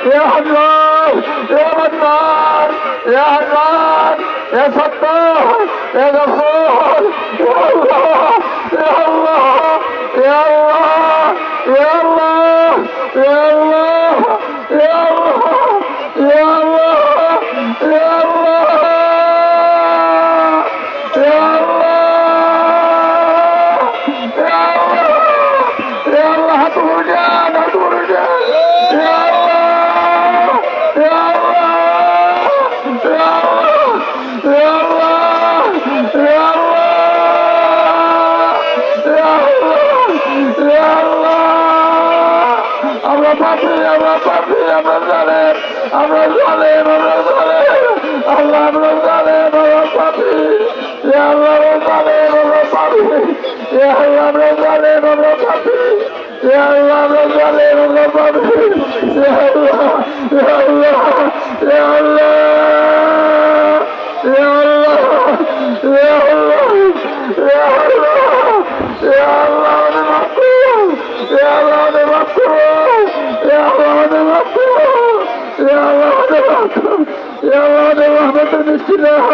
يا حنان يا منان يا حنان يا ستار يا غفور يا الله يا الله يا الله يا الله يا الله يا الله يا الله يا الله يا الله يا الله هترجع هترجع يا الله يا الله يا الله يا الله يا الله يا الله আমরা পাপী আমরা পাপী আমরা জালেম আমরা জালেম আমরা জালেম আল্লাহ আমরা জালেম আমরা পাপী ইয়া আল্লাহ আমরা জালেম আমরা পাপী ইয়া আল্লাহ আমরা জালেম আমরা পাপী ইয়া আল্লাহ আমরা জালেম আমরা পাপী ইয়া আল্লাহ ইয়া আল্লাহ ইয়া আল্লাহ ইয়া আল্লাহ ইয়া আল্লাহ ইয়া আল্লাহ ইয়া আল্লাহ আমাদের মাফ করো ইয়া আল্লাহ আমাদের মাফ করো ইয়া আল্লাহ আমাদের মাফ করো ইয়া আল্লাহ আমাদের মাফ করো ইয়া আল্লাহ আমাদের রহমতের দৃষ্টি দাও